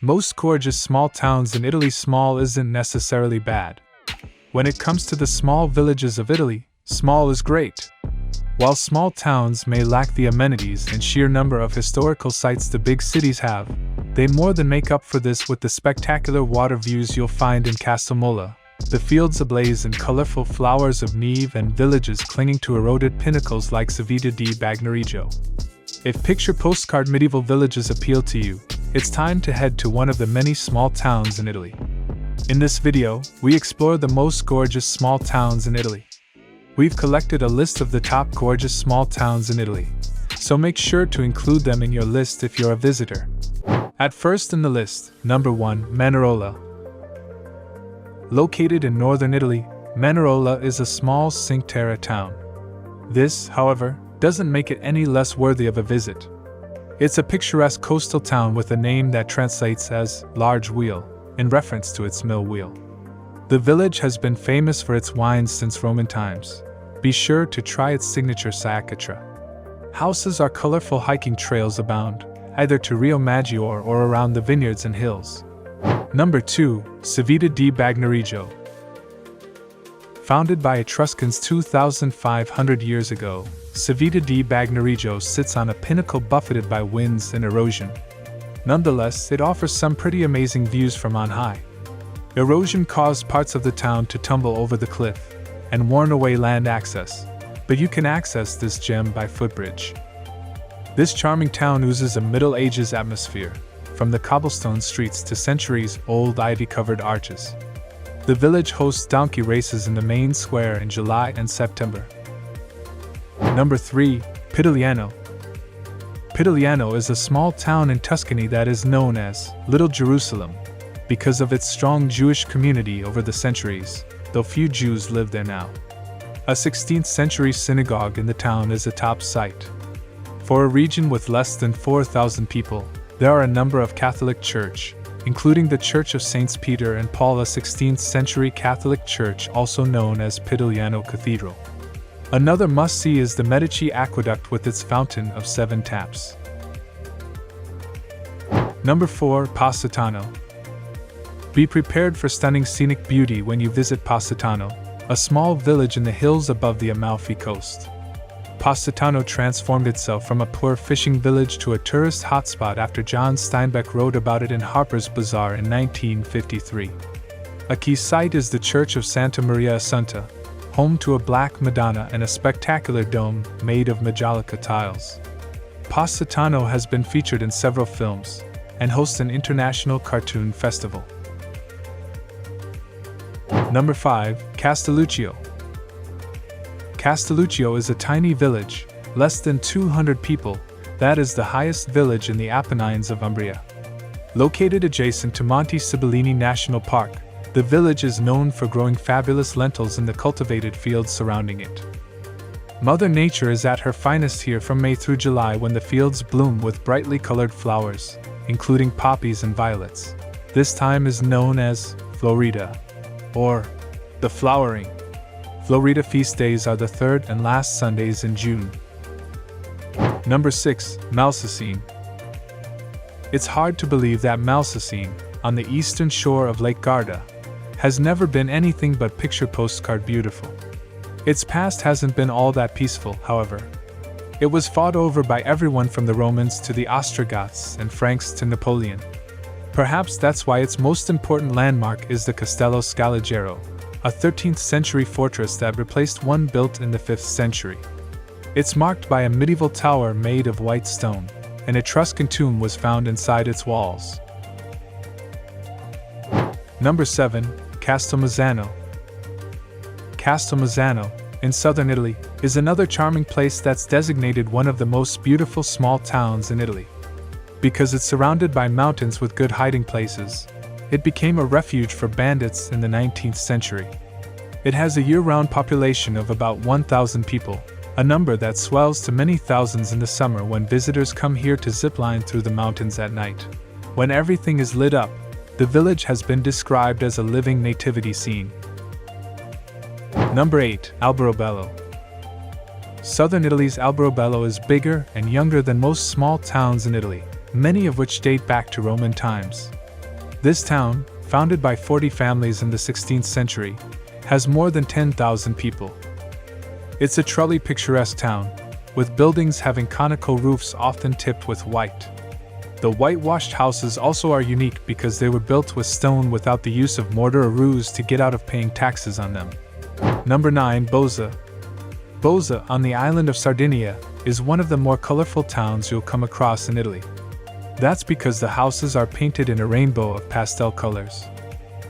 Most gorgeous small towns in Italy, small isn't necessarily bad. When it comes to the small villages of Italy, small is great. While small towns may lack the amenities and sheer number of historical sites the big cities have, they more than make up for this with the spectacular water views you'll find in Castelmola, the fields ablaze in colorful flowers of Neive, and villages clinging to eroded pinnacles like Civita di Bagnoregio. If picture postcard medieval villages appeal to you, it's time to head to one of the many small towns in Italy. In this video, we explore the most gorgeous small towns in Italy. We've collected a list of the top gorgeous small towns in Italy, so make sure to include them in your list if you're a visitor. At first in the list, number 1, Manarola. Located in northern Italy, Manarola is a small Cinque Terre town. This, however, doesn't make it any less worthy of a visit. It's a picturesque coastal town with a name that translates as large wheel, in reference to its mill wheel. The village has been famous for its wines since Roman times. Be sure to try its signature Saccatra. Houses are colorful, hiking trails abound, either to Rio Maggiore or around the vineyards and hills. Number 2, Civita di Bagnoregio. Founded by Etruscans 2,500 years ago, Civita di Bagnoregio sits on a pinnacle buffeted by winds and erosion. Nonetheless, it offers some pretty amazing views from on high. Erosion caused parts of the town to tumble over the cliff and worn away land access, but you can access this gem by footbridge. This charming town oozes a Middle Ages atmosphere, from the cobblestone streets to centuries-old ivy-covered arches. The village hosts donkey races in the main square in July and September. Number 3, Pitigliano. Pitigliano is a small town in Tuscany that is known as Little Jerusalem because of its strong Jewish community over the centuries, though few Jews live there now. A 16th century synagogue in the town is a top site. For a region with less than 4,000 people, there are a number of Catholic church, including the Church of Saints Peter and Paul, a 16th century Catholic church also known as Pitigliano Cathedral. Another must-see is the Medici Aqueduct with its fountain of 7 taps. Number 4, Positano. Be prepared for stunning scenic beauty when you visit Positano, a small village in the hills above the Amalfi Coast. Positano transformed itself from a poor fishing village to a tourist hotspot after John Steinbeck wrote about it in Harper's Bazaar in 1953. A key site is the Church of Santa Maria Assunta, home to a black Madonna and a spectacular dome made of Majolica tiles. Positano has been featured in several films and hosts an international cartoon festival. Number 5, Castelluccio. Castelluccio is a tiny village, less than 200 people, that is the highest village in the Apennines of Umbria. Located adjacent to Monte Sibillini National Park, the village is known for growing fabulous lentils in the cultivated fields surrounding it. Mother Nature is at her finest here from May through July when the fields bloom with brightly colored flowers, including poppies and violets. This time is known as Florida, or the flowering. Florida feast days are the 3rd and last Sundays in June. Number 6, Malcesinen. It's hard to believe that Malcesinen, on the eastern shore of Lake Garda, has never been anything but picture postcard beautiful. Its past hasn't been all that peaceful, however. It was fought over by everyone from the Romans to the Ostrogoths and Franks to Napoleon. Perhaps that's why its most important landmark is the Castello Scaligiero, a 13th century fortress that replaced one built in the 5th century. It's marked by a medieval tower made of white stone. An Etruscan tomb was found inside its walls. Number 7, Castelmezzano. Castelmezzano, in southern Italy, is another charming place that's designated one of the most beautiful small towns in Italy. Because it's surrounded by mountains with good hiding places, it became a refuge for bandits in the 19th century. It has a year-round population of about 1,000 people, a number that swells to many thousands in the summer when visitors come here to zipline through the mountains at night. When everything is lit up, the village has been described as a living nativity scene. Number 8, Alberobello. Southern Italy's Alberobello is bigger and younger than most small towns in Italy, many of which date back to Roman times. This town, founded by 40 families in the 16th century, has more than 10,000 people. It's a truly picturesque town, with buildings having conical roofs often tipped with white. The whitewashed houses also are unique because they were built with stone without the use of mortar or roofs to get out of paying taxes on them. Number 9. Bosa. Bosa, on the island of Sardinia, is one of the more colorful towns you'll come across in Italy. That's because the houses are painted in a rainbow of pastel colors.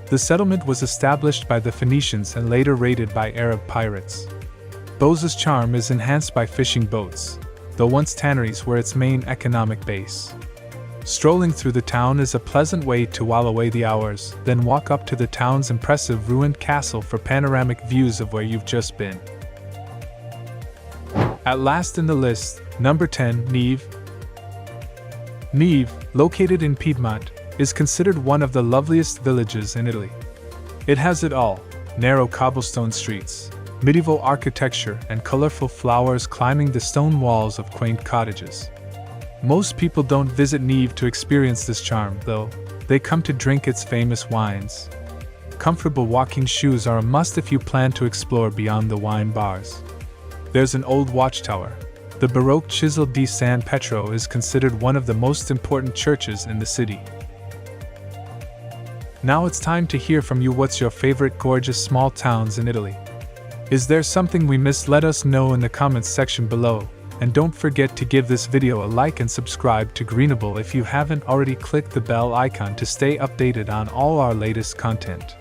The settlement was established by the Phoenicians and later raided by Arab pirates. Bosa's charm is enhanced by fishing boats, though once tanneries were its main economic base. Strolling through the town is a pleasant way to while away the hours, then walk up to the town's impressive ruined castle for panoramic views of where you've just been. At last in the list, number 10, Neive. Neive, located in Piedmont, is considered one of the loveliest villages in Italy. It has it all: narrow cobblestone streets, medieval architecture, and colorful flowers climbing the stone walls of quaint cottages. Most people don't visit Neive to experience this charm, though. They come to drink its famous wines. Comfortable walking shoes are a must if you plan to explore beyond the wine bars. There's an old watchtower. The Baroque Chisel di San Pietro is considered one of the most important churches in the city. Now it's time to hear from you. What's your favorite gorgeous small towns in Italy? Is there something we missed? Let us know in the comments section below. And don't forget to give this video a like and subscribe to Greenable if you haven't already. Click the bell icon to stay updated on all our latest content.